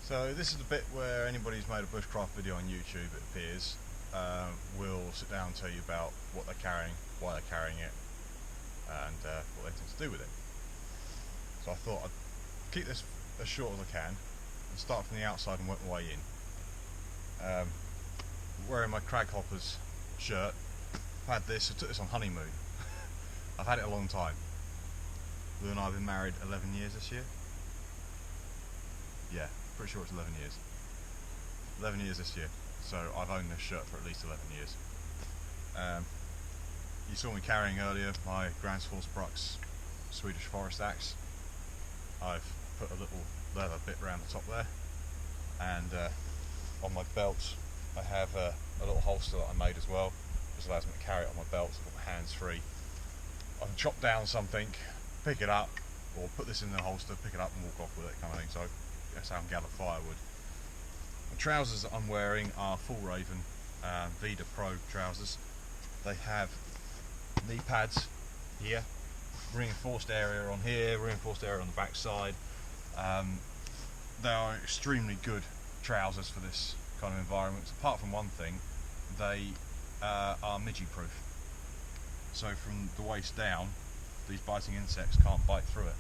So this is the bit where anybody who's made a bushcraft video on YouTube, it appears, will sit down and tell you about what they're carrying, why they're carrying it, and what they intend to do with it. So I thought I'd keep this as short as I can and start from the outside and work my way in. Wearing my Craghoppers shirt. I've had this, I took this on honeymoon. I've had it a long time. Lou and I have been married 11 years this year. Yeah, pretty sure it's 11 years. 11 years this year, so I've owned this shirt for at least 11 years. You saw me carrying earlier my Gränsfors Swedish forest axe. I've put a little leather bit around the top there, and on my belt I have a little holster that I made as well. Just allows me to carry it on my belt, so I've got my hands free. I can chop down something, pick it up, or put this in the holster, pick it up and walk off with it kind of thing. So that's how I can gather firewood. The trousers that I'm wearing are Full Raven Vida Pro trousers. They have knee pads here, reinforced area on here, reinforced area on the back side. They are extremely good trousers for this kind of environment. Apart from one thing, they are midgie proof. So from the waist down, these biting insects can't bite through it.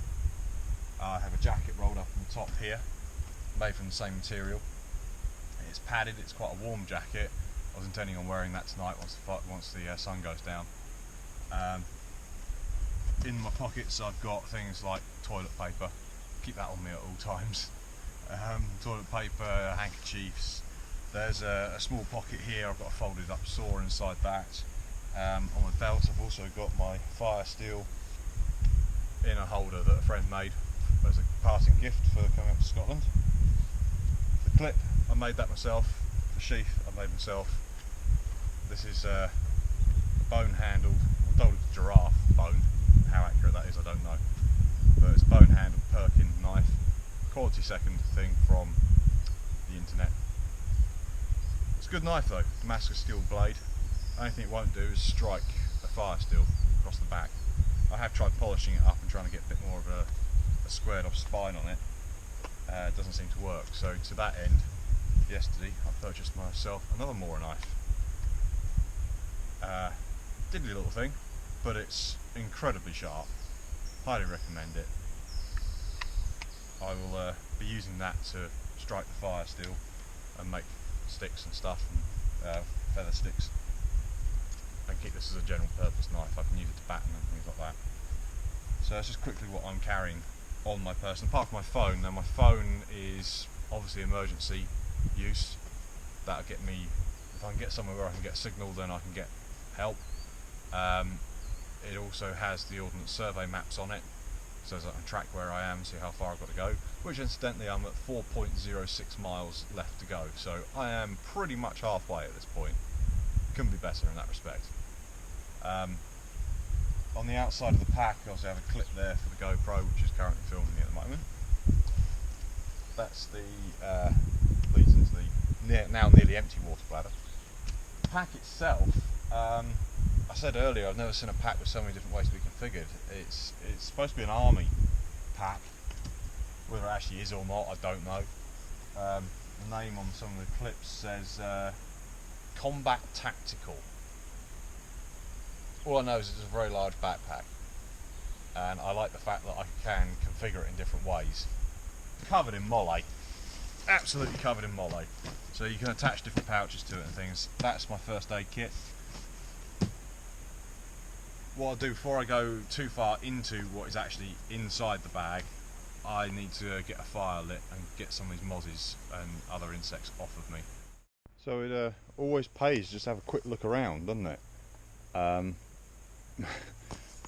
I have a jacket rolled up on the top here, made from the same material. It's padded, it's quite a warm jacket. I was intending on wearing that tonight once the sun goes down. In my pockets I've got things like toilet paper, keep that on me at all times. Toilet paper, handkerchiefs. There's a small pocket here, I've got a folded up saw inside that. On my belt I've also got my fire steel in a holder that a friend made as a parting gift for coming up to Scotland. The clip, I made that myself. The sheath, I made myself. This is a bone handled, I'm told it's giraffe bone. How accurate that is I don't know. But it's a bone handled Perkin knife. Quality second thing from the internet. It's a good knife though, Damascus steel blade. The only thing it won't do is strike a fire steel across the back. I have tried polishing it up and trying to get a bit more of a squared off spine on it. It doesn't seem to work. So to that end, yesterday I purchased myself another Mora knife. Diddly little thing, but it's incredibly sharp. Highly recommend it. I will be using that to strike the fire steel and make sticks and stuff, and feather sticks, and keep this as a general purpose knife. I can use it to batten and things like that. So that's just quickly what I'm carrying on my person. Apart from my phone, now my phone is obviously emergency use. That'll get me, if I can get somewhere where I can get signal, then I can get help. It also has the Ordnance Survey maps on it, so that I can track where I am, see how far I've got to go, which incidentally I'm at 4.06 miles left to go, so I am pretty much halfway at this point. Couldn't be better in that respect. On the outside of the pack I also have a clip there for the GoPro, which is currently filming me at the moment. That's the leads into the now nearly empty water bladder. The pack itself, I said earlier, I've never seen a pack with so many different ways to be configured. It's supposed to be an army pack. Whether it actually is or not, I don't know. The name on some of the clips says Combat Tactical. All I know is it's a very large backpack, and I like the fact that I can configure it in different ways. Covered in molle, absolutely covered in molle. So you can attach different pouches to it and things. That's my first aid kit. What I'll do before I go too far into what is actually inside the bag, I need to get a fire lit and get some of these mozzies and other insects off of me. So it always pays to just have a quick look around, doesn't it?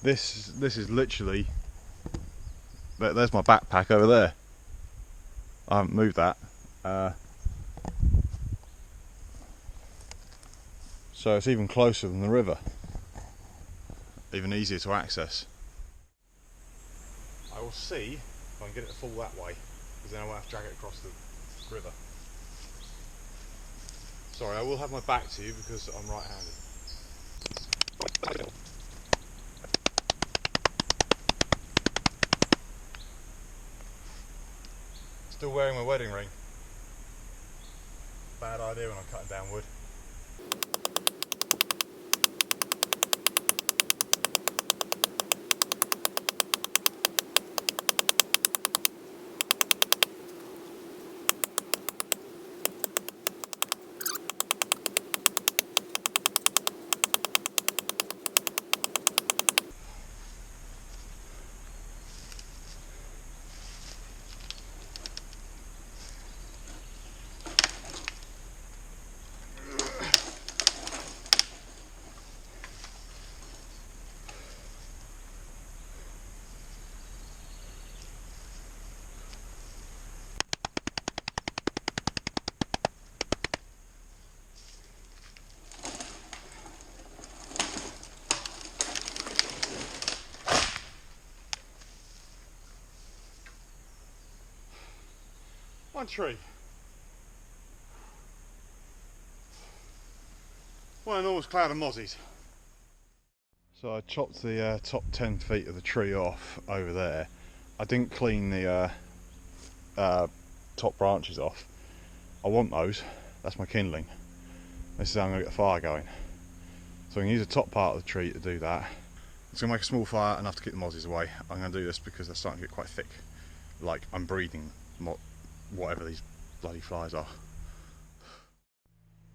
This is literally, there's my backpack over there. I haven't moved that. So it's even closer than the river. Even easier to access. I will see if I can get it to fall that way, because then I won't have to drag it across the river. Sorry, I will have my back to you because I'm right-handed. Still wearing my wedding ring. bad idea when I'm cutting down wood. One tree. One enormous cloud of mozzies. So I chopped the top 10 feet of the tree off over there. I didn't clean the top branches off. I want those. That's my kindling. This is how I'm going to get the fire going. So I'm going to use the top part of the tree to do that. It's going to make a small fire, enough to keep the mozzies away. I'm going to do this because they're starting to get quite thick. Like I'm breathing whatever these bloody flies are.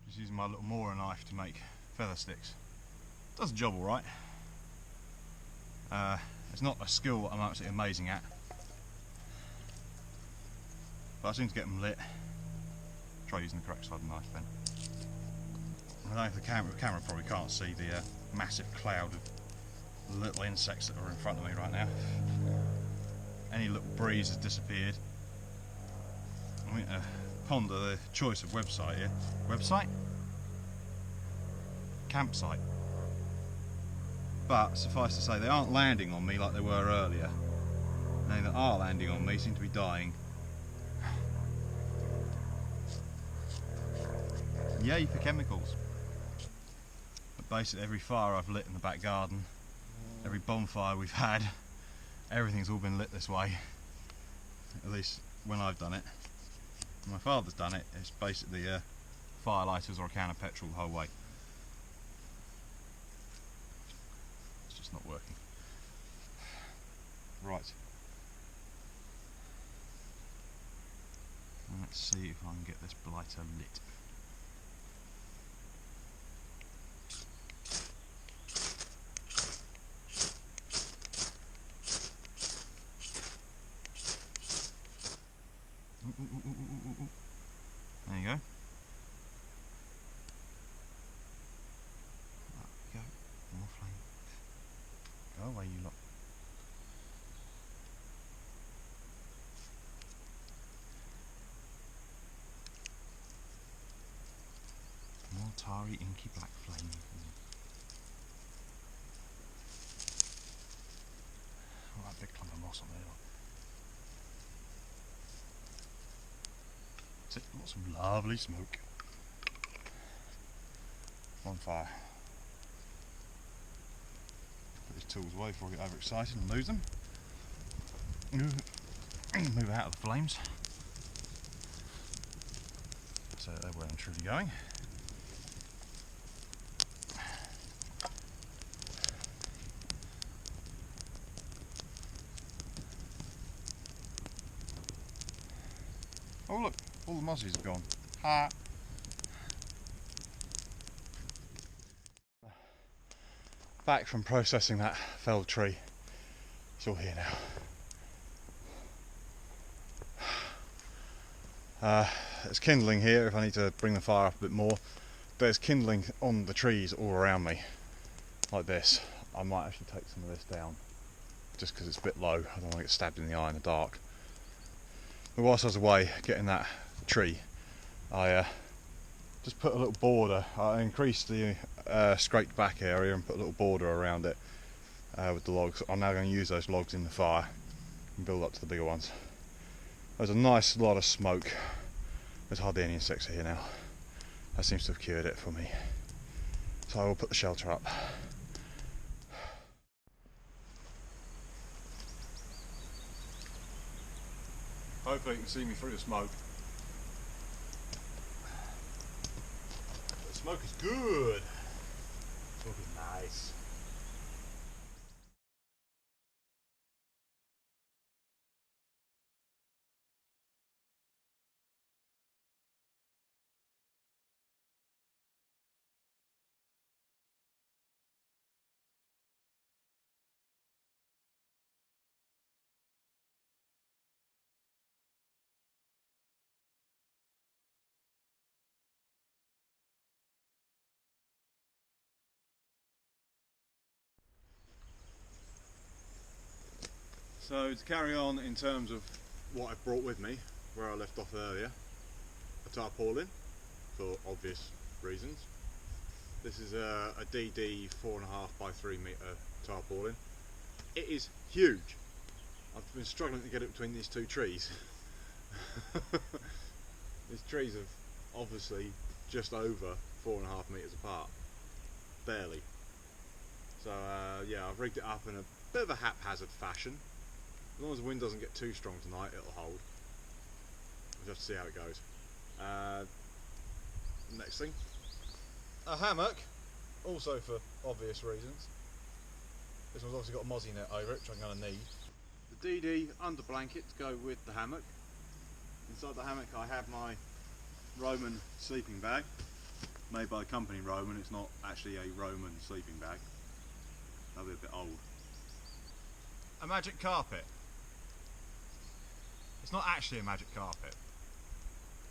Just using my little Mora knife to make feather sticks. Does the job alright. It's not a skill that I'm absolutely amazing at, but I seem to get them lit. Try using the correct side of the knife then. I don't know if the camera probably can't see the massive cloud of little insects that are in front of me right now. Any little breeze has disappeared. I'm going to ponder the choice of website here. Website? Campsite. But suffice to say, they aren't landing on me like they were earlier. They that are landing on me seem to be dying. Yay for chemicals. But basically every fire I've lit in the back garden, every bonfire we've had, everything's all been lit this way. At least when I've done it. When my father's done it, it's basically fire lighters or a can of petrol the whole way. It's just not working. Right. Let's see if I can get this blighter lit. There you go. Up we go. More flame. Go away, you lot. More tarry, inky black flame. Oh, that big clump of moss on there. Lots of lovely smoke. On fire. Put these tools away before I get overexcited and lose them. Move out of the flames. So they're well and truly going. Oh look, all the mozzies have gone. Ha! Back from processing that felled tree. It's all here now. There's kindling here if I need to bring the fire up a bit more. There's kindling on the trees all around me, like this. I might actually take some of this down, just because it's a bit low. I don't want to get stabbed in the eye in the dark. But whilst I was away getting that tree, I just put a little border. I increased the scraped back area and put a little border around it with the logs. I'm now going to use those logs in the fire and build up to the bigger ones. There's a nice lot of smoke. There's hardly any insects here now. That seems to have cured it for me. So I will put the shelter up. Hopefully you can see me through the smoke. Smoke is good. Smoke is nice. So to carry on in terms of what I've brought with me, where I left off earlier, a tarpaulin, for obvious reasons. This is a DD 4.5 by 3 metre tarpaulin. It is huge. I've been struggling to get it between these two trees. These trees are obviously just over 4.5 metres apart, barely. So yeah, I've rigged it up in a bit of a haphazard fashion. As long as the wind doesn't get too strong tonight, it'll hold. We'll have to see how it goes. Next thing, a hammock, also for obvious reasons. This one's obviously got a mozzie net over it, which I'm going to need. The DD under blanket to go with the hammock. Inside the hammock I have my Roman sleeping bag, made by the company Roman. It's not actually a Roman sleeping bag. That'll be a bit old. A magic carpet. It's not actually a magic carpet.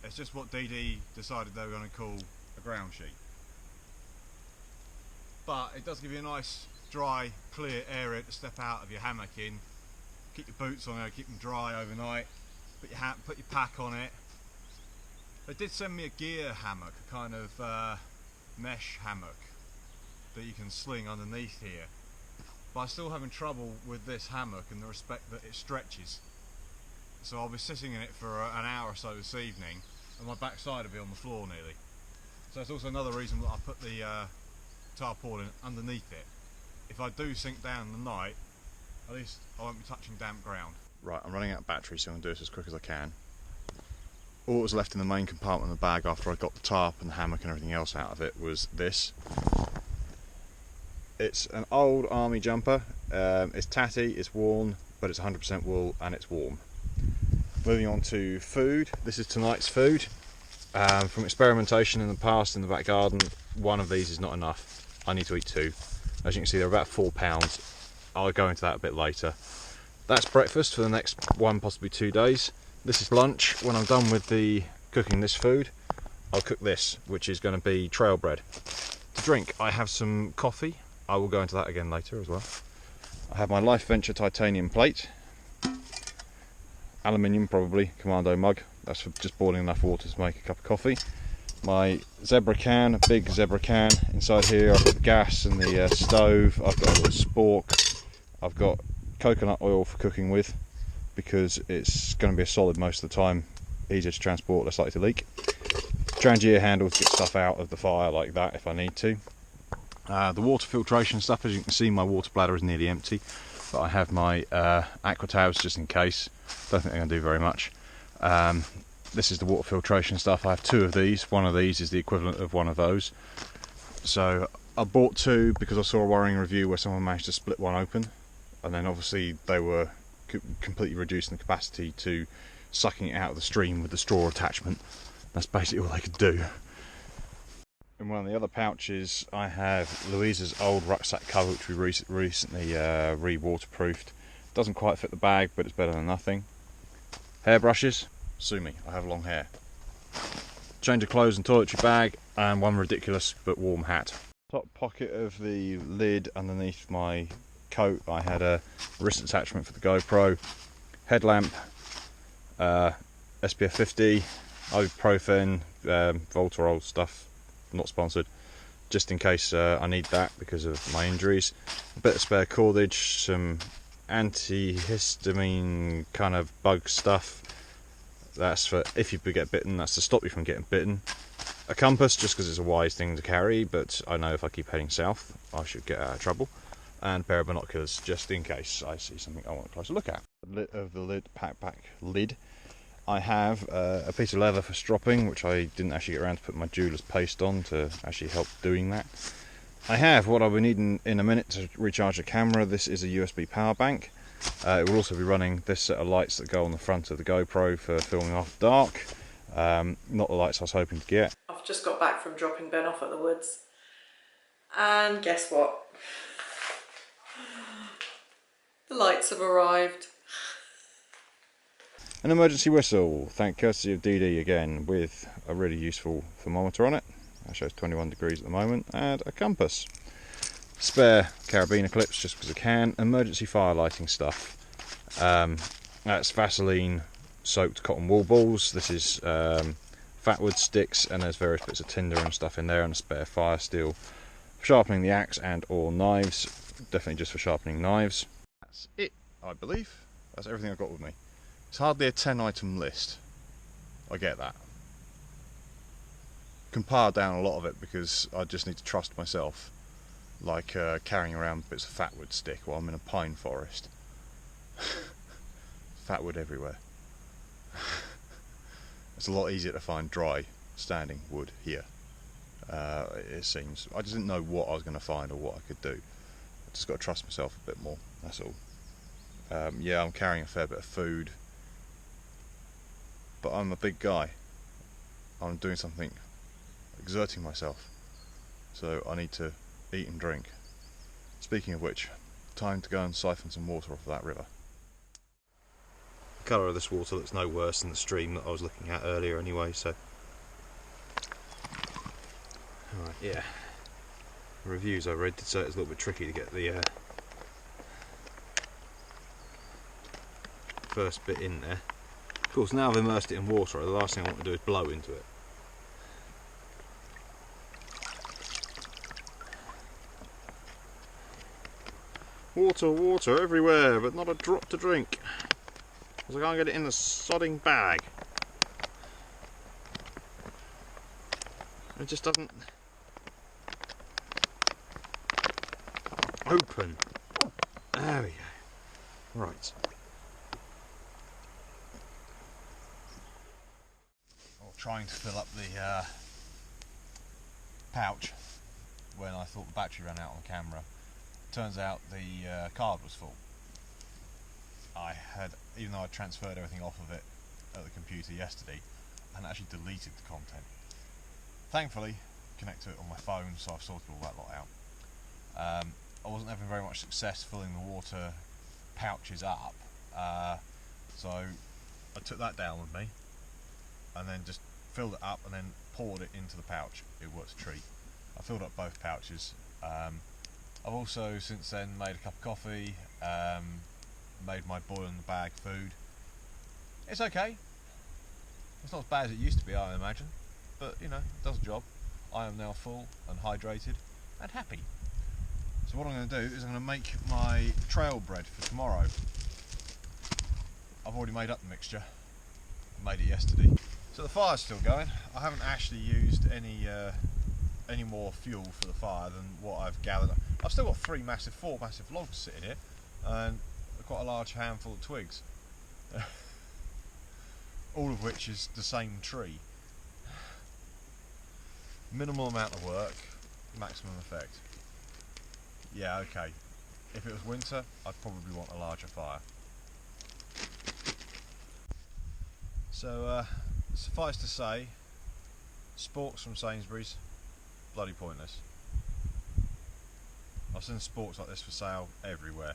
It's just what DD decided they were going to call a ground sheet. But it does give you a nice, dry, clear area to step out of your hammock in. Keep your boots on there, keep them dry overnight. Put your pack on it. They did send me a gear hammock, a kind of mesh hammock that you can sling underneath here. But I'm still having trouble with this hammock in the respect that it stretches. So I'll be sitting in it for an hour or so this evening, and my backside will be on the floor nearly. So it's also another reason that I put the tarpaulin underneath it. If I do sink down in the night, at least I won't be touching damp ground. Right, I'm running out of battery, so I'm going to do this as quick as I can. All that was left in the main compartment of the bag after I got the tarp and the hammock and everything else out of it was this. It's an old army jumper. It's tatty, it's worn, but it's 100% wool and it's warm. Moving on to food. This is tonight's food. From experimentation in the past in the back garden, one of these is not enough. I need to eat two. As you can see, they're about 4 pounds. I'll go into that a bit later. That's breakfast for the next 1, possibly 2 days. This is lunch. When I'm done with the cooking this food, I'll cook this, which is going to be trail bread. To drink, I have some coffee. I will go into that again later as well. I have my Life Venture titanium plate. Aluminium probably, Commando mug. That's for just boiling enough water to make a cup of coffee. My Zebra can, a big Zebra can. Inside here I've got the gas and the stove. I've got a little spork. I've got coconut oil for cooking with, because it's going to be a solid most of the time. Easier to transport, less likely to leak. Trangier handle to get stuff out of the fire like that if I need to. The water filtration stuff, as you can see, my water bladder is nearly empty, but I have my aqua tabs just in case. Don't think they're going to do very much. This is the water filtration stuff. I have 2 of these. One of these is the equivalent of one of those. So I bought 2 because I saw a worrying review where someone managed to split one open, and then obviously they were completely reducing the capacity to sucking it out of the stream with the straw attachment. That's basically all they could do. In one of the other pouches I have Louisa's old rucksack cover, which we recently re-waterproofed. Doesn't quite fit the bag, but it's better than nothing. Hairbrushes, sue me, I have long hair. Change of clothes and toiletry bag, and one ridiculous but warm hat. Top pocket of the lid underneath my coat, I had a wrist attachment for the GoPro, headlamp, SPF 50, ibuprofen, Voltarol stuff, not sponsored, just in case I need that because of my injuries. A bit of spare cordage, some antihistamine kind of bug stuff. That's for if you get bitten, that's to stop you from getting bitten. A compass, just because it's a wise thing to carry, but I know if I keep heading south I should get out of trouble. And a pair of binoculars, just in case I see something I want a closer look at. The lid of the lid, pack lid. I have a piece of leather for stropping, which I didn't actually get around to put my jeweler's paste on to actually help doing that. I have what I'll be needing in a minute to recharge the camera. This is a USB power bank. It will also be running this set of lights that go on the front of the GoPro for filming after dark. Not the lights I was hoping to get. I've just got back from dropping Ben off at the woods. And guess what? The lights have arrived. An emergency whistle, thank courtesy of DD again, with a really useful thermometer on it. That shows 21 degrees at the moment, and a compass. Spare carabiner clips just because I can. Emergency fire lighting stuff. That's Vaseline soaked cotton wool balls. This is fatwood sticks, and there's various bits of tinder and stuff in there, and a spare fire steel for sharpening the axe and or knives. Definitely just for sharpening knives. That's it, I believe. That's everything I've got with me. It's hardly a 10-item list. I get that. Can pare down a lot of it because I just need to trust myself, like carrying around bits of fatwood stick while I'm in a pine forest. Fatwood everywhere. It's a lot easier to find dry standing wood here, it seems. I just didn't know what I was going to find or what I could do. I just got to trust myself a bit more, that's all. Yeah, I'm carrying a fair bit of food, but I'm a big guy. I'm doing something, exerting myself, so I need to eat and drink. Speaking of which, time to go and siphon some water off of that river. The colour of this water looks no worse than the stream that I was looking at earlier anyway, so... Alright, yeah. The reviews I read did say it's a little bit tricky to get the first bit in there. Of course, now I've immersed it in water, the last thing I want to do is blow into it. Water, water everywhere, but not a drop to drink. Because I can't get it in the sodding bag. It just doesn't open. There we go. Right. Trying to fill up the pouch when I thought the battery ran out on the camera. Turns out the card was full. I had, even though I transferred everything off of it at the computer yesterday, I hadn't actually deleted the content. Thankfully, connect to it on my phone, so I've sorted all that lot out. I wasn't having very much success filling the water pouches up, so I took that down with me and then just filled it up and then poured it into the pouch. It worked a treat. I filled up both pouches. I've also since then made a cup of coffee, made my boil in the bag food. It's okay. It's not as bad as it used to be, I imagine, but you know, it does the job. I am now full and hydrated and happy. So what I'm going to do is I'm going to make my trail bread for tomorrow. I've already made up the mixture. I made it yesterday. So the fire's still going. I haven't actually used any more fuel for the fire than what I've gathered. I've still got four massive logs sitting here, and quite a large handful of twigs. All of which is the same tree. Minimal amount of work, maximum effect. Yeah, okay. If it was winter, I'd probably want a larger fire. So, suffice to say, sporks from Sainsbury's, bloody pointless. I've seen sporks like this for sale everywhere.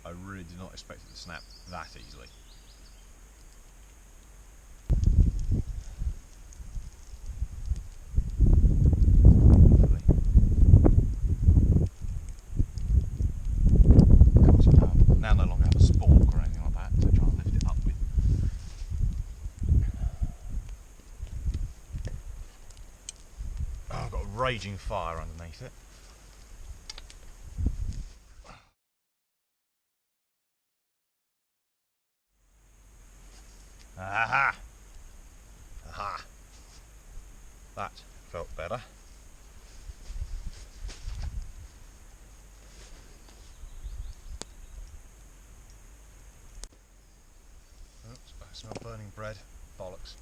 I really did not expect it to snap that easily. Now no longer have a spork or anything like that to try and lift it up with. Oh, I've got a raging fire underneath it. Aha! Aha! That felt better. Oops, Smell burning bread. Bollocks.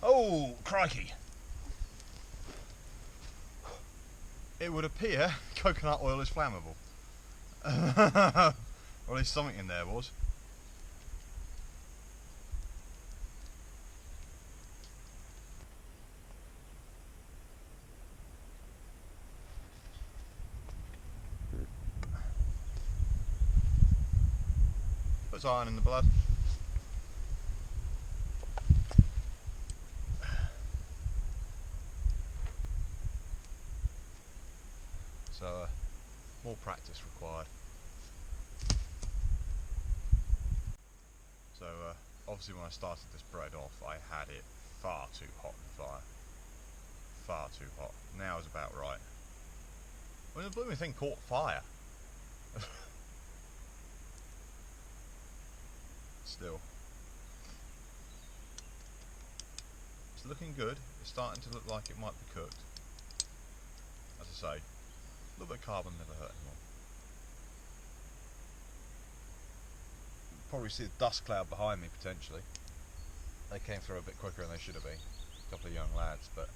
Oh, crikey. It would appear coconut oil is flammable. Or at least something in there was. Puts iron in the blood. So more practice required. So obviously when I started this bread off I had it far too hot on the fire. Far too hot. Now it's about right. I mean the blooming thing caught fire. Still. It's looking good. It's starting to look like it might be cooked. As I say, a little bit of carbon never hurt anyone. Probably see a dust cloud behind me potentially. They came through a bit quicker than they should have been. A couple of young lads, but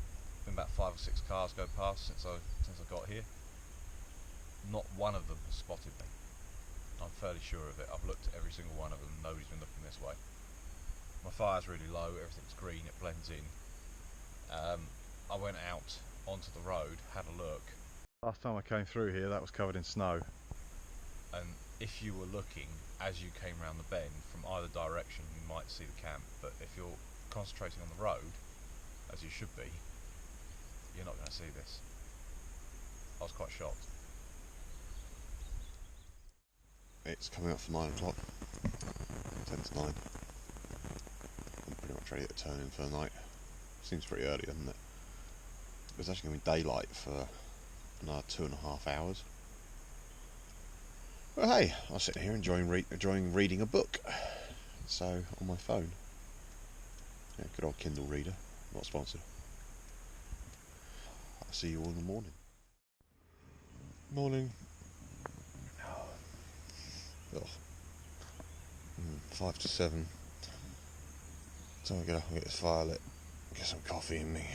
been about 5 or 6 cars go past since I got here. Not one of them has spotted me. I'm fairly sure of it. I've looked at every single one of them. Nobody's been looking this way. My fire's really low. Everything's green. It blends in. I went out onto the road, had a look. Last time I came through here, that was covered in snow. And if you were looking as you came round the bend from either direction, you might see the camp. But if you're concentrating on the road, as you should be, you're not going to see this. I was quite shocked. It's coming up for 9 o'clock. 10 to 9. I'm pretty much ready to turn in for the night. Seems pretty early, doesn't it? It's actually going to be daylight for another 2.5 hours. But hey, I'm sitting here enjoying reading a book. So, on my phone. Yeah, good old Kindle reader. Not sponsored. I'll see you all in the morning. Morning. Oh. 5 to 7. Time to get up and get this fire lit. Get some coffee in me.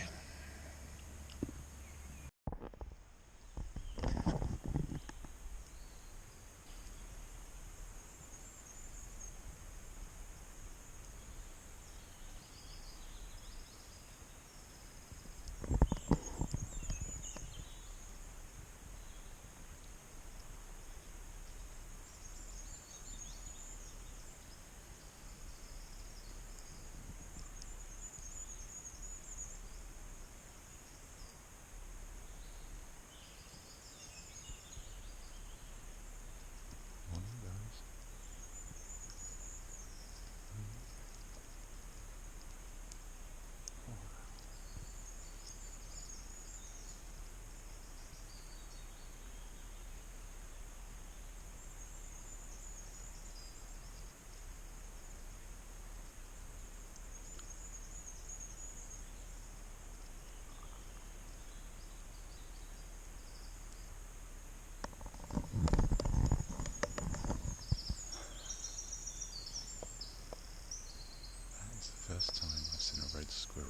First time I've seen a red squirrel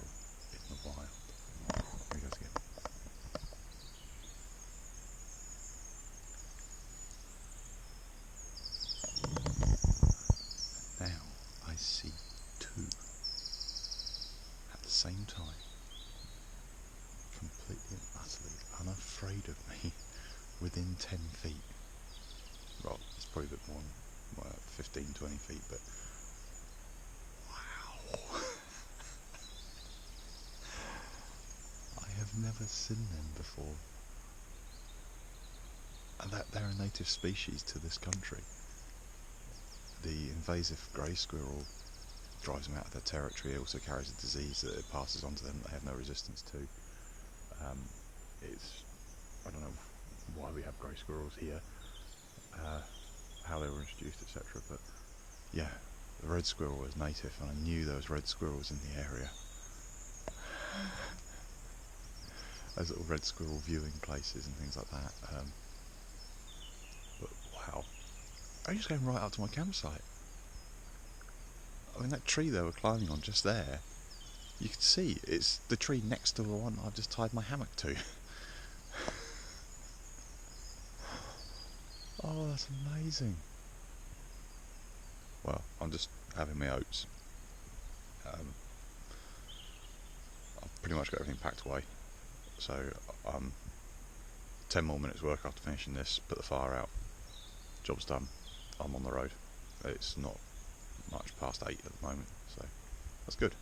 in the wild. Here he goes again. Now I see 2 at the same time, completely and utterly unafraid of me, within 10 feet. Well, it's probably a bit more, 15, 20 feet, but I've never seen them before, and that they're a native species to this country. The invasive grey squirrel drives them out of their territory. It also carries a disease that it passes on to them that they have no resistance to. I don't know why we have grey squirrels here, how they were introduced, etc. But yeah, the red squirrel is native, and I knew there was red squirrels in the area. those little red squirrel viewing places and things like that. But wow, I'm just going right up to my campsite. I mean, that tree they were climbing on just there, you can see it's the tree next to the one I've just tied my hammock to. Oh, that's amazing. Well, I'm just having my oats. I've pretty much got everything packed away, so 10 more minutes work after finishing this, put the fire out, job's done, I'm on the road. It's not much past 8 at the moment, so that's good.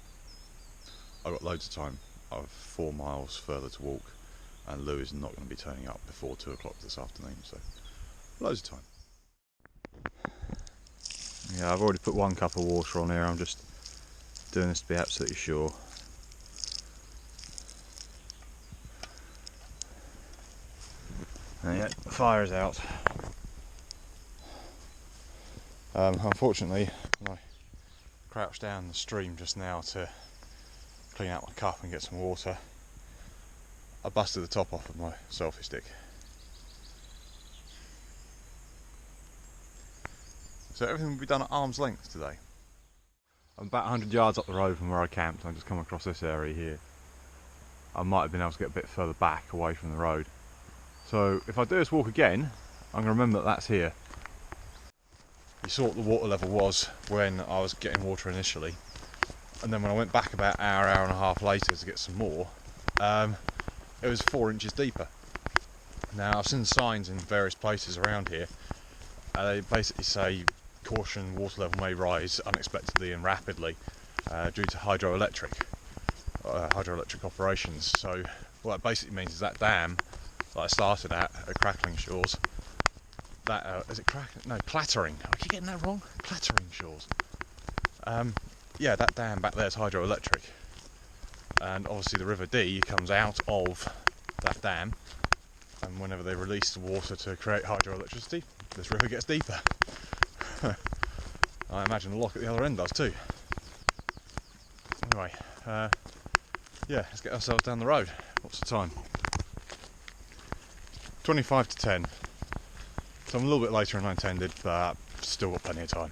I've got loads of time. I've 4 miles further to walk, and Lou is not going to be turning up before 2 o'clock this afternoon, so loads of time. Yeah, I've already put 1 cup of water on here. I'm just doing this to be absolutely sure. And yeah, the fire is out. Unfortunately, when I crouched down the stream just now to clean out my cup and get some water, I busted the top off of my selfie stick. So everything will be done at arm's length today. I'm about 100 yards up the road from where I camped. I just come across this area here. I might have been able to get a bit further back away from the road. So if I do this walk again, I'm going to remember that that's here. You saw what the water level was when I was getting water initially, and then when I went back about an hour and a half later to get some more, it was 4 inches deeper. Now I've seen signs in various places around here. They basically say caution, water level may rise unexpectedly and rapidly due to hydroelectric operations. So what that basically means is that dam that I started at Crackling Shores, that is it Clattering? I keep getting that wrong. Clattering Shores. Yeah, that dam back there is hydroelectric, and obviously the River Dee comes out of that dam, and whenever they release the water to create hydroelectricity, this river gets deeper. I imagine the lock at the other end does too. Anyway, yeah, let's get ourselves down the road. What's the time? 25 to 10. So I'm a little bit later than I intended, but still got plenty of time.